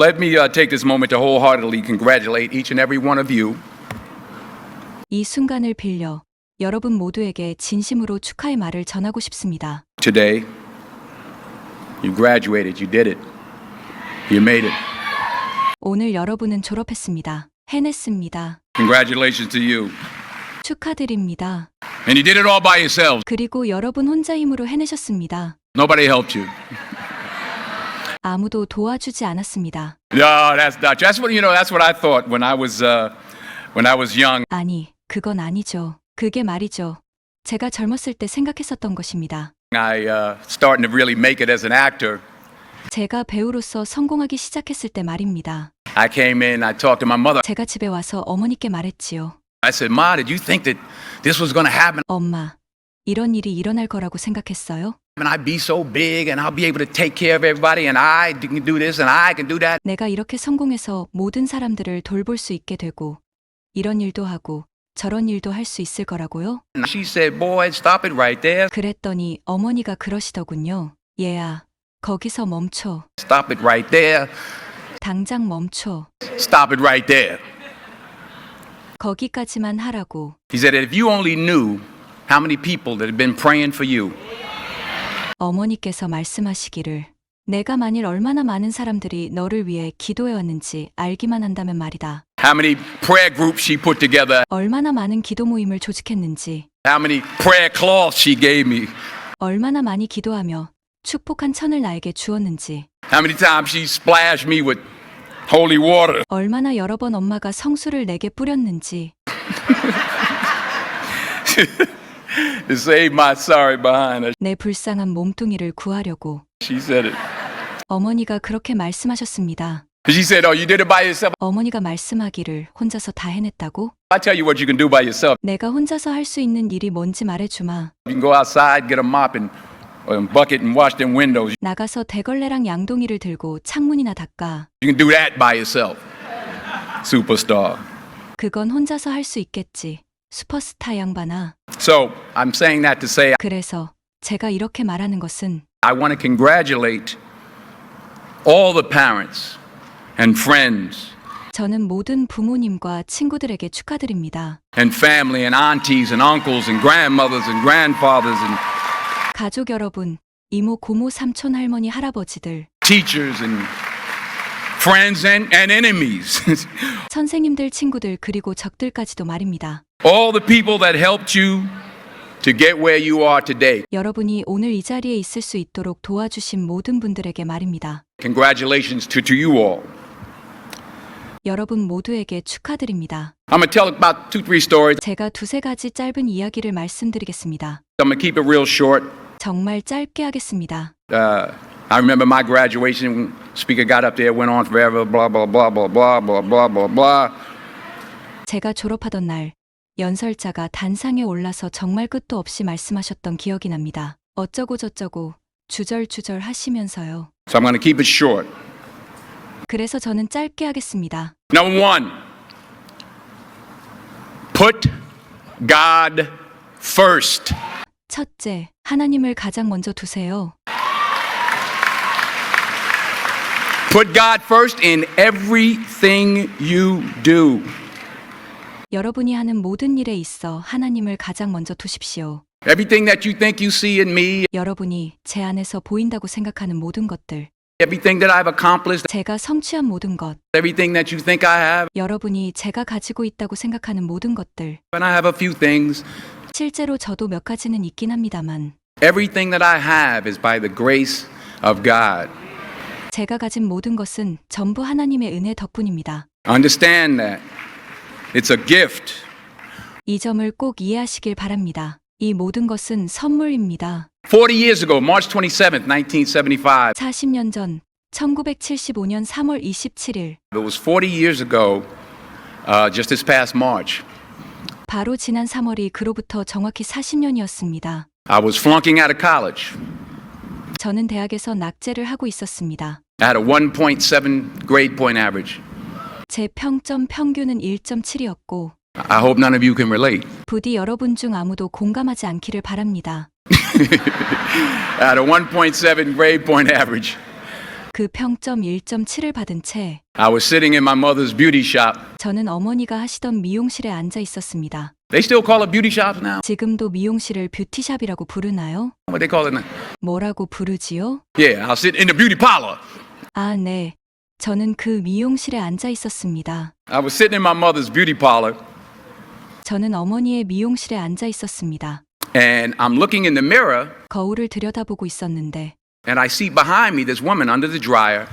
Let me take this moment to wholeheartedly congratulate each and every one of you. 이 순간을 빌려 여러분 모두에게 진심으로 축하의 말을 전하고 싶습니다. Today, you graduated. You did it. You made it. 오늘 여러분은 졸업했습니다. 해냈습니다. Congratulations to you. 축하드립니다. And you did it all by yourselves. 그리고 여러분 혼자 힘으로 해내셨습니다. Nobody helped you. 아무도 도와주지 않았습니다. No, that's not. That's what That's what I thought when I was young. 아니, 그건 아니죠. 그게 말이죠. 제가 젊었을 때 생각했었던 것입니다. I starting to really make it as an actor. 제가 배우로서 성공하기 시작했을 때 말입니다. I came in. I talked to my mother. 제가 집에 와서 어머니께 말했지요. I said, "Ma, did you think that this was going to happen? 엄마, 이런 일이 일어날 거라고 생각했어요? And I'd be so big, and I'll be able to take care of everybody, and I can do this, and I can do that." 내가 이렇게 성공해서 모든 사람들을 돌볼 수 있게 되고 이런 일도 하고 저런 일도 할 수 있을 거라고요? And she said, "Boy, stop it right there. 그랬더니 어머니가 그러시더군요. 얘야, 거기서 멈춰. Stop it right there. 당장 멈춰. Stop it right there." 거기까지만 하라고. He said that if you only knew how many people that have been praying for you, 어머니께서 말씀하시기를 내가 만일 얼마나 많은 사람들이 너를 위해 기도해왔는지 알기만 한다면 말이다. how many prayer groups she put together, 얼마나 많은 기도 모임을 조직했는지, how many prayer cloths she gave me, 얼마나 많이 기도하며 축복한 천을 나에게 주었는지, how many times she splashed me with holy water. 얼마나 여러 번 엄마가 성수를 내게 뿌렸는지, To save my sorry behind her. 내 불쌍한 몸뚱이를 구하려고. She said it. 어머니가 그렇게 말씀하셨습니다. She said, "Oh, you did it by yourself." 어머니가 말씀하기를 혼자서 다 해냈다고? I tell you what you can do by yourself. 내가 혼자서 할 수 있는 일이 뭔지 말해주마. You can go outside, get a mop and bucket and wash them windows. 나가서 대걸레랑 양동이를 들고 창문이나 닦아. You can do that by yourself. Superstar. 그건 혼자서 할 수 있겠지. 슈퍼스타 양반아. So I'm saying that to say 그래서 제가 이렇게 말하는 것은 I want to congratulate all the parents and friends 저는 모든 부모님과 친구들에게 축하드립니다. and family and aunties and uncles and grandmothers and grandfathers and 가족 여러분, 이모, 고모, 삼촌, 할머니, 할아버지들, teachers and friends and enemies. 선생님들, 친구들, 그리고 적들까지도 말입니다. All the people that helped you to get where you are today. 여러분이 오늘 이 자리에 있을 수 있도록 도와주신 모든 분들에게 말입니다. Congratulations to you all. 여러분 모두에게 축하드립니다. I'm going to tell about 2-3 stories. 제가 두세 가지 짧은 이야기를 말씀드리겠습니다. I'm going to keep it real short. 정말 짧게 하겠습니다. I remember my graduation. Speaker got up there, went on forever, blah, blah, blah, blah, blah, blah, blah, blah, blah. 제가 졸업하던 날 연설자가 단상에 올라서 정말 끝도 없이 말씀하셨던 기억이 납니다. 어쩌고 저쩌고 주절주절 하시면서요. So I'm going to keep it short. 그래서 저는 짧게 하겠습니다. Number 1, put God first. 첫째, 하나님을 가장 먼저 두세요. Put God first in everything you do. 여러분이 하는 모든 일에 있어 하나님을 가장 먼저 두십시오. Everything that you think you see in me, 여러분이 제 안에서 보인다고 생각하는 모든 것들, everything that I've accomplished, 제가 성취한 모든 것, everything that you think I have, 여러분이 제가 가지고 있다고 생각하는 모든 것들, and I have a few things. 실제로 저도 몇 가지는 있긴 합니다만 Everything that I have is by the grace of God. 제가 가진 모든 것은 전부 하나님의 은혜 덕분입니다. Understand that. It's a gift. 이 점을 꼭 이해하시길 바랍니다. 이 모든 것은 선물입니다. 40 years ago, March 27th, 1975. 40년 전 1975년 3월 27일 It was 40 years ago, just this past March. 바로 지난 3월이 그로부터 정확히 40년이었습니다. I was flunking out of college. 저는 대학에서 낙제를 하고 있었습니다. I had a 1.7 grade point average. 제 평점 평균은 1.7이었고 I hope none of you can relate. 부디 여러분 중 아무도 공감하지 않기를 바랍니다. I had a 1.7 grade point average. 그 평점 1.7을 받은 채 I was sitting in my mother's beauty shop. 저는 어머니가 하시던 미용실에 앉아 있었습니다. They still call it beauty shops now? 지금도 미용실을 뷰티샵이라고 부르나요? What they call it now? 뭐라고 부르지요? Yeah, I'll sit in the beauty parlor. 아, 네. 저는 그 미용실에 앉아 있었습니다. I was sitting in my mother's beauty parlor, 저는 어머니의 미용실에 앉아 있었습니다. and I'm looking in the mirror, 거울을 들여다보고 있었는데 and I see behind me this woman under the dryer.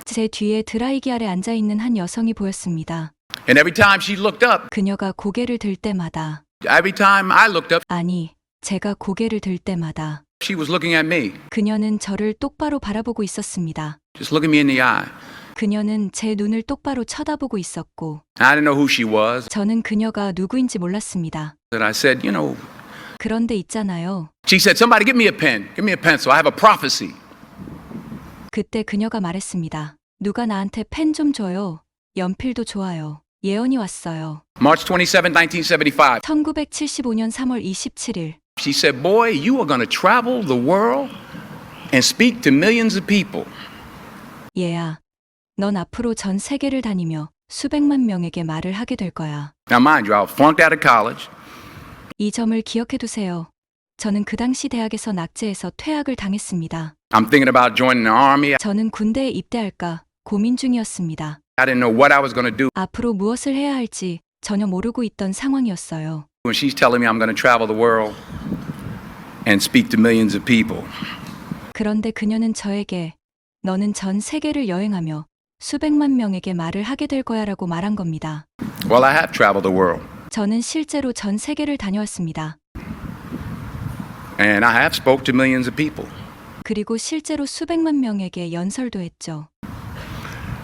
제 뒤에 드라이기 아래 앉아 있는 한 여성이 보였습니다. And every time she looked up, 그녀가 고개를 들 때마다, every time I looked up, 아니, 제가 고개를 들 때마다 she was looking at me. 그녀는 저를 똑바로 바라보고 있었습니다. Just looking me in the eye. 그녀는 제 눈을 똑바로 쳐다보고 있었고 I didn't know who she was. 저는 그녀가 누구인지 몰랐습니다. And I said, you know, 그런데 있잖아요. she said, somebody give me a pen. Give me a pencil. I have a prophecy. 그때 그녀가 말했습니다. 누가 나한테 펜 좀 줘요. 연필도 좋아요. 예언이 왔어요. March 27, 1975. 1975년 3월 27일. She said, boy, you are going to travel the world and speak to millions of people. 얘야, 넌 앞으로 전 세계를 다니며 수백만 명에게 말을 하게 될 거야. Now, mind you, I was flunked out of college. 이 점을 기억해 두세요. 저는 그 당시 대학에서 낙제해서 퇴학을 당했습니다. I'm thinking about joining the army. 저는 군대에 입대할까 고민 중이었습니다. I didn't know what I was going to do. 앞으로 무엇을 해야 할지 전혀 모르고 있던 상황이었어요. When she's telling me I'm going to travel the world and speak to millions of people. 그런데 그녀는 저에게 너는 전 세계를 여행하며 수백만 명에게 말을 하게 될 거야라고 말한 겁니다. Well, I have traveled the world. 저는 실제로 전 세계를 다녀왔습니다. And I have spoke to millions of people. 그리고 실제로 수백만 명에게 연설도 했죠.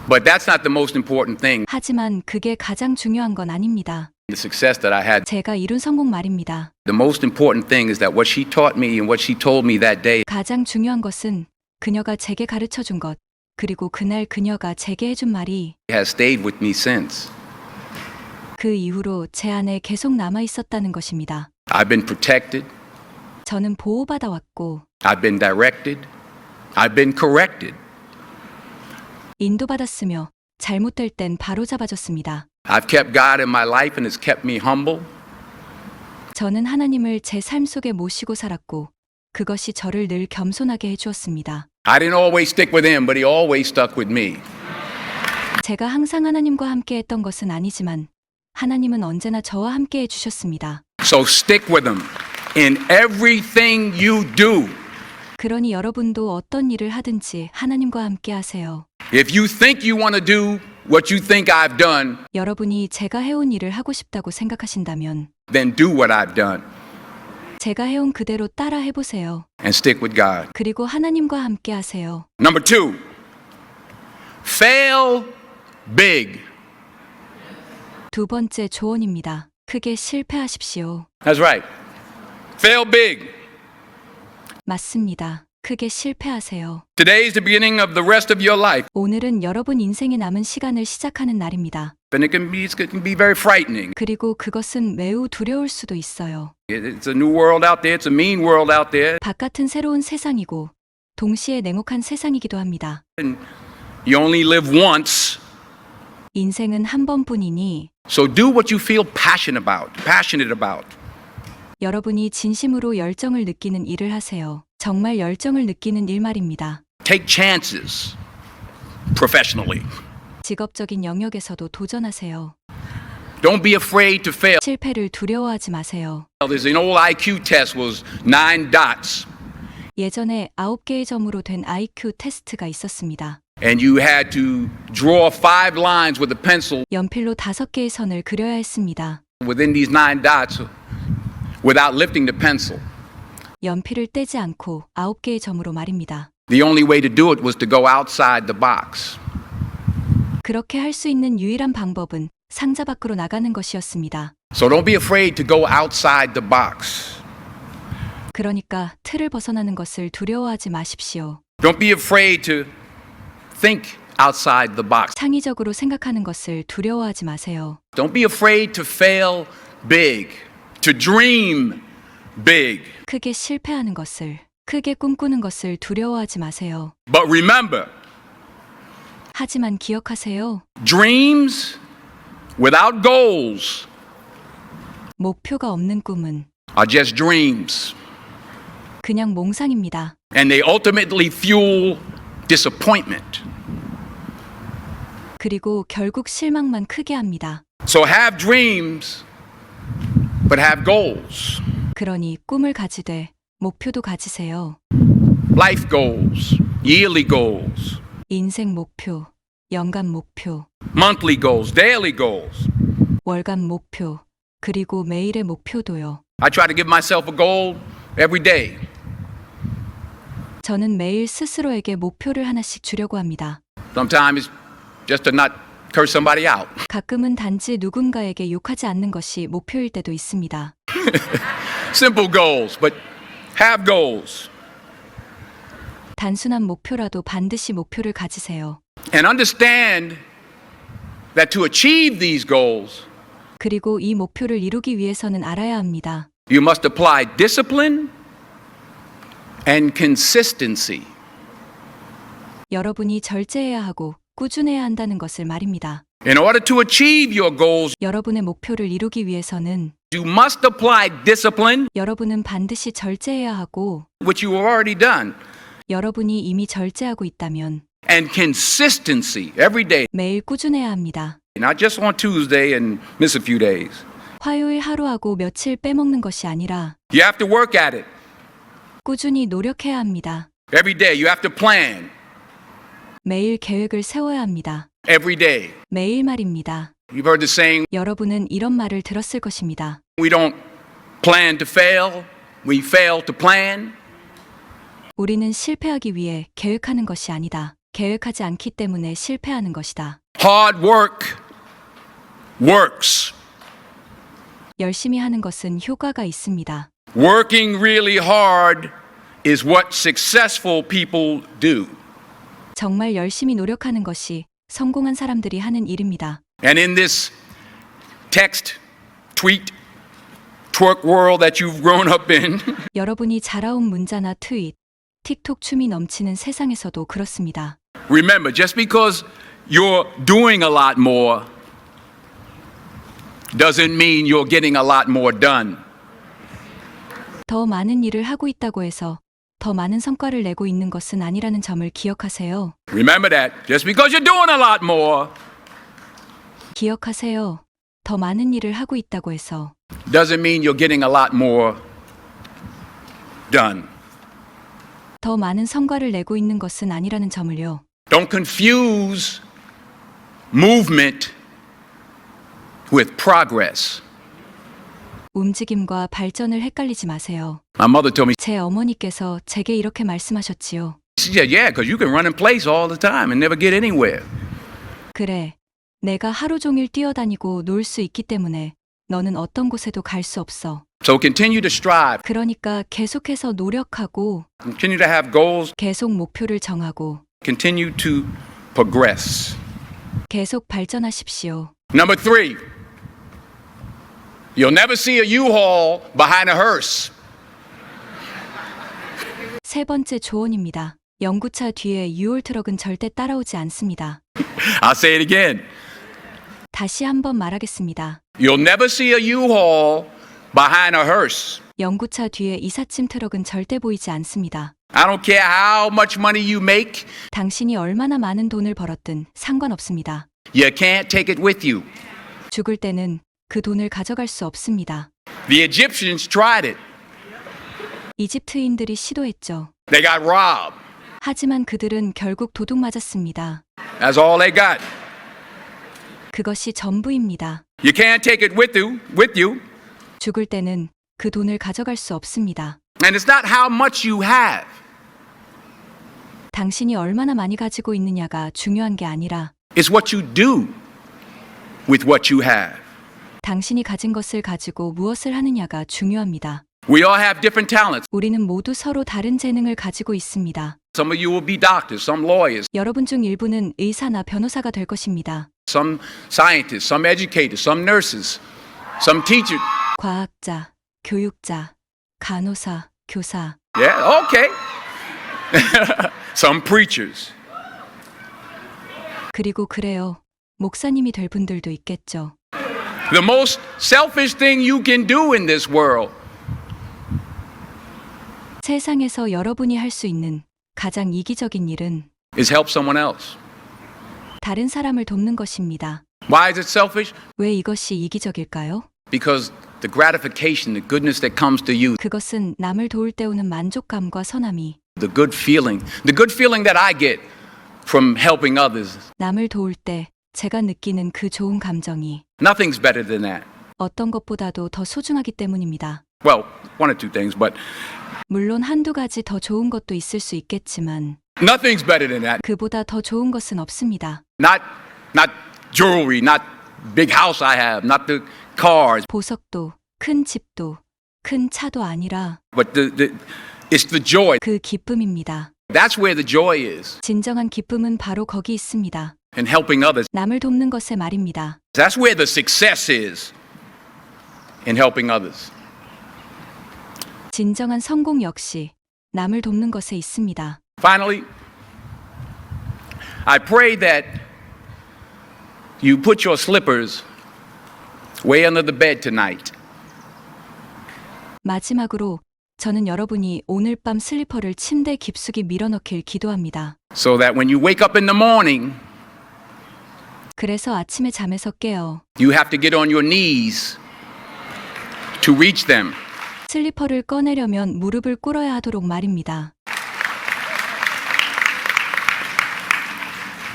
But that's not the most important thing. 하지만 그게 가장 중요한 건 아닙니다. The success that I had. 제가 이룬 성공 말입니다. The most important thing is that what she taught me and what she told me that day 가장 중요한 것은 그녀가 제게 가르쳐 준 것, 그리고 그날 그녀가 제게 해준 말이 has stayed with me since. 그 이후로 제 안에 계속 남아 있었다는 것입니다. I've been protected. 저는 보호받아 왔고 I've been directed. I've been corrected. 인도받았으며 잘못될 땐 바로잡아줬습니다. I've kept God in my life and it's kept me humble. 저는 하나님을 제 삶 속에 모시고 살았고 그것이 저를 늘 겸손하게 해주었습니다. I didn't always stick with him, but he always stuck with me. 제가 항상 하나님과 함께 했던 것은 아니지만 하나님은 언제나 저와 함께 해주셨습니다. So stick with him in everything you do. 그러니 여러분도 어떤 일을 하든지 하나님과 함께 하세요. If you think you want to do what you think I've done, 여러분이 제가 해온 일을 하고 싶다고 생각하신다면 then do what I've done 제가 해온 그대로 따라 해보세요. and stick with God. 그리고 하나님과 함께 하세요. Number 2, fail big. 두 번째 조언입니다. 크게 실패하십시오. That's right. Fail big. 맞습니다. 크게 실패하세요. Today is the beginning of the rest of your life. 오늘은 여러분 인생에 남은 시간을 시작하는 날입니다. And it can be very frightening. 그리고 그것은 매우 두려울 수도 있어요. It's a new world out there. It's a mean world out there. 바깥은 새로운 세상이고 동시에 냉혹한 세상이기도 합니다. And you only live once. 인생은 한 번뿐이니 So do what you feel passionate about. 여러분이 진심으로 열정을 느끼는 일을 하세요. 정말 열정을 느끼는 일 말입니다. Take chances professionally. 직업적인 영역에서도 도전하세요. Don't be afraid to fail. 실패를 두려워하지 마세요. There's an old IQ test was 9 dots. 예전에 9개의 점으로 된 IQ 테스트가 있었습니다. And you had to draw 5 lines with a pencil 연필로 5개의 선을 그려야 했습니다. within these 9 dots without lifting the pencil. 연필을 떼지 않고 9개의 점으로 말입니다. The only way to do it was to go outside the box. 그렇게 할 수 있는 유일한 방법은 상자 밖으로 나가는 것이었습니다. So don't be afraid to go outside the box. 그러니까 틀을 벗어나는 것을 두려워하지 마십시오. Don't be afraid to think outside the box. 창의적으로 생각하는 것을 두려워하지 마세요. Don't be afraid to fail big, to dream big. 크게 실패하는 것을, 크게 꿈꾸는 것을 두려워하지 마세요. But remember, 하지만 기억하세요. Dreams without goals 목표가 없는 꿈은 are just dreams, 그냥 몽상입니다. and they ultimately fuel disappointment. 그리고 결국 실망만 크게 합니다. So have dreams, but have goals. 그러니 꿈을 가지되 목표도 가지세요. Life goals, yearly goals, 인생 목표, 연간 목표, monthly goals, daily goals. 월간 목표, 그리고 매일의 목표도요. I try to give myself a goal every day. 저는 매일 스스로에게 목표를 하나씩 주려고 합니다. Sometimes it's just to not curse somebody out. 가끔은 단지 누군가에게 욕하지 않는 것이 목표일 때도 있습니다. Simple goals, but have goals. 단순한 목표라도 반드시 목표를 가지세요. And understand that to achieve these goals, 그리고 이 목표를 이루기 위해서는 알아야 합니다. you must apply discipline and consistency. 여러분이 절제해야 하고 꾸준해야 한다는 것을 말입니다. In order to achieve your goals, 여러분의 목표를 이루기 위해서는 you must apply discipline, 여러분은 반드시 절제해야 하고 which you have already done, 여러분이 이미 절제하고 있다면 and consistency every day, 매일 꾸준해야 합니다. not just on Tuesday and miss a few days. 화요일 하루하고 며칠 빼먹는 것이 아니라 You have to work at it 꾸준히 노력해야 합니다. every day. You have to plan 매일 계획을 세워야 합니다. every day. 매일 말입니다. You've heard the saying, 여러분은 이런 말을 들었을 것입니다. we don't plan to fail, we fail to plan. 우리는 실패하기 위해 계획하는 것이 아니다. 계획하지 않기 때문에 실패하는 것이다. Hard work works. 열심히 하는 것은 효과가 있습니다. Working really hard is what successful people do. 정말 열심히 노력하는 것이 성공한 사람들이 하는 일입니다. And in this text, tweet, twerk world that you've grown up in, 여러분이 자라온 문자나 트윗, 틱톡 춤이 넘치는 세상에서도 그렇습니다. remember, just because you're doing a lot more doesn't mean you're getting a lot more done. 더 많은 일을 하고 있다고 해서 더 많은 성과를 내고 있는 것은 아니라는 점을 기억하세요. Remember that. Just because you're doing a lot more 기억하세요. 더 많은 일을 하고 있다고 해서 doesn't mean you're getting a lot more done. 더 많은 성과를 내고 있는 것은 아니라는 점을요. Don't confuse movement with progress. 움직임과 발전을 헷갈리지 마세요. My mother told me, 제 어머니께서 제게 이렇게 말씀하셨지요. she said, yeah, because you can run in place all the time and never get anywhere. 그래, 내가 하루 종일 뛰어다니고 놀 수 있기 때문에 너는 어떤 곳에도 갈 수 없어. So continue to strive, 그러니까 계속해서 노력하고 continue to have goals, 계속 목표를 정하고 continue to progress. 계속 발전하십시오. Number 3, you'll never see a U-Haul behind a hearse. 세 번째 조언입니다. 연구차 뒤에 유월 트럭은 절대 따라오지 않습니다. I'll say it again. 다시 한번 말하겠습니다. You'll never see a U-Haul behind a hearse. 연구차 뒤에 이삿짐 트럭은 절대 보이지 않습니다. I don't care how much money you make, 당신이 얼마나 많은 돈을 벌었든 상관없습니다. you can't take it with you. 죽을 때는 그 돈을 가져갈 수 없습니다. The Egyptians tried it. 이집트인들이 시도했죠. They got robbed. 하지만 그들은 결국 도둑 맞았습니다. That's all they got. 그것이 전부입니다. You can't take it with you. 죽을 때는 그 돈을 가져갈 수 없습니다. And it's not how much you have. 당신이 얼마나 많이 가지고 있느냐가 중요한 게 아니라 It's what you do with what you have. 당신이 가진 것을 가지고 무엇을 하느냐가 중요합니다. We all have different talents. 우리는 모두 서로 다른 재능을 가지고 있습니다. Some of you will be doctors, some lawyers, 여러분 중 일부는 의사나 변호사가 될 것입니다. some scientists, some educators, some nurses, some teachers. 과학자, 교육자, 간호사, 교사, Yeah, okay. Some preachers. 그리고 그래요. 목사님이 될 분들도 있겠죠. The most selfish thing you can do in this world 세상에서 여러분이 할 수 있는 가장 이기적인 일은 is help someone else. 다른 사람을 돕는 것입니다. Why is it selfish? 왜 이것이 이기적일까요? Because the gratification, the goodness that comes to you, 그것은 남을 도울 때 오는 만족감과 선함이 the good feeling that I get from helping others. 남을 도울 때 제가 느끼는 그 좋은 감정이 Nothing's better than that. 어떤 것보다도 더 소중하기 때문입니다. Well, one or two things, but 물론 한두 가지 더 좋은 것도 있을 수 있겠지만 nothing's better than that. 그보다 더 좋은 것은 없습니다. Not jewelry, not big house I have, not the cars, 보석도, 큰 집도, 큰 차도 아니라 but it's the joy. 그 기쁨입니다. That's where the joy is 진정한 기쁨은 바로 거기 있습니다. in helping others. 남을 돕는 것에 말입니다. That's where the success is in helping others. 진정한 성공 역시 남을 돕는 것에 있습니다. Finally, I pray that you put your slippers way under the bed tonight. 마지막으로 저는 여러분이 오늘 밤 슬리퍼를 침대 깊숙이 밀어넣길 기도합니다. So that when you wake up in the morning, 그래서 아침에 잠에서 깨어 you have to get on your knees to reach them. 슬리퍼를 꺼내려면 무릎을 꿇어야 하도록 말입니다.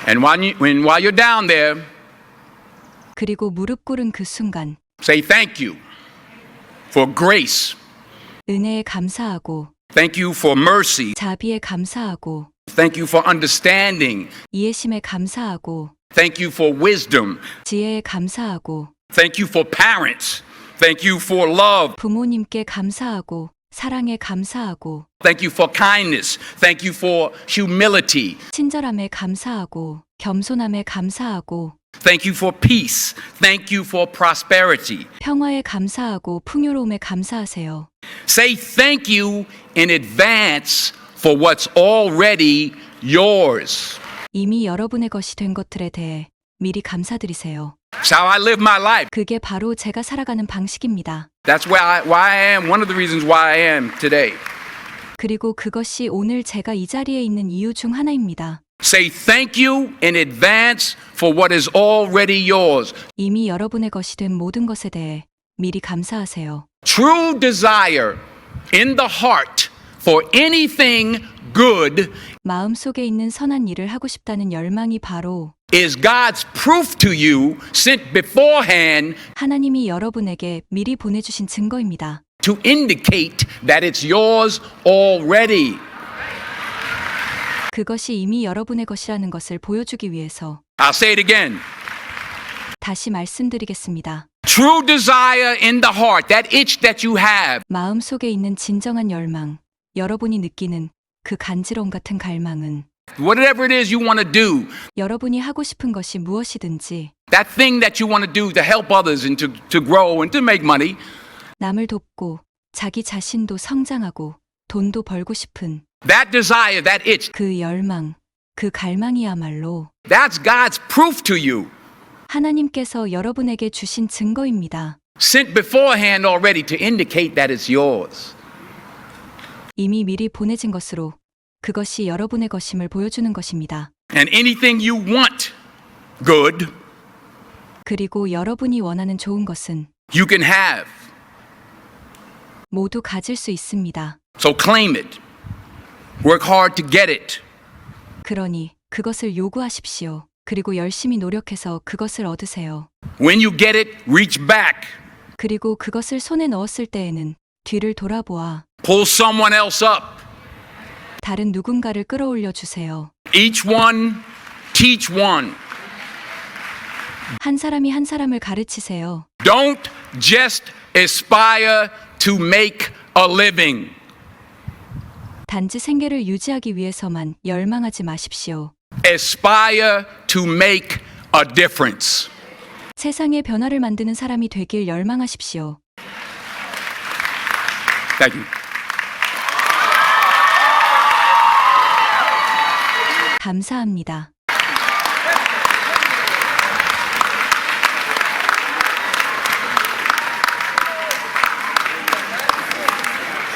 And while you're down there, 그리고 무릎 꿇은 그 순간 say thank you for grace. 은혜에 감사하고 Thank you for mercy. 자비에 감사하고 Thank you for understanding. 이해심에 감사하고 Thank you for wisdom. 지혜에 감사하고 Thank you for parents. Thank you for love. 부모님께 감사하고 사랑에 감사하고 Thank you for kindness. Thank you for humility. 친절함에 감사하고 겸손함에 감사하고 Thank you for peace. Thank you for prosperity. 평화에 감사하고 풍요로움에 감사하세요. Say thank you in advance for what's already yours. 이미 여러분의 것이 된 것들에 대해 미리 감사드리세요. That's how I live my life. 그게 바로 제가 살아가는 방식입니다. That's why I am, one of the reasons why I am today. 그리고 그것이 오늘 제가 이 자리에 있는 이유 중 하나입니다. Say thank you in advance for what is already yours. 이미 여러분의 것이 된 모든 것에 대해 미리 감사하세요. True desire in the heart for anything good 마음속에 있는 선한 일을 하고 싶다는 열망이 바로 is God's proof to you sent beforehand 하나님이 여러분에게 미리 보내주신 증거입니다. to indicate that it's yours already. 그것이 이미 여러분의 것이라는 것을 보여주기 위해서 I'll say it again. 다시 말씀드리겠습니다. True desire in the heart, that itch that you have, 마음속에 있는 진정한 열망, 여러분이 느끼는 그 간지러움 같은 갈망은 whatever it is you want to do, 여러분이 하고 싶은 것이 무엇이든지 that thing that you want to do to help others and to grow and to make money, 남을 돕고 자기 자신도 성장하고 돈도 벌고 싶은 that desire, that itch, 그 열망, 그 갈망이야말로 that's God's proof to you, 하나님께서 여러분에게 주신 증거입니다. sent beforehand already to indicate that it's yours. 이미 미리 보내진 것으로 그것이 여러분의 것임을 보여주는 것입니다. And anything you want good, 그리고 여러분이 원하는 좋은 것은 you can have. 모두 가질 수 있습니다. So claim it. Work hard to get it. 그러니 그것을 요구하십시오. 그리고 열심히 노력해서 그것을 얻으세요. When you get it, reach back. 그리고 그것을 손에 넣었을 때에는 뒤를 돌아보아 Pull someone else up. 다른 누군가를 끌어올려 주세요. Each one, teach one. 한 사람이 한 사람을 가르치세요. Don't just aspire to make a living. 단지 생계를 유지하기 위해서만 열망하지 마십시오. Aspire to make a difference. 세상에 변화를 만드는 사람이 되길 열망하십시오. Thank you. 감사합니다.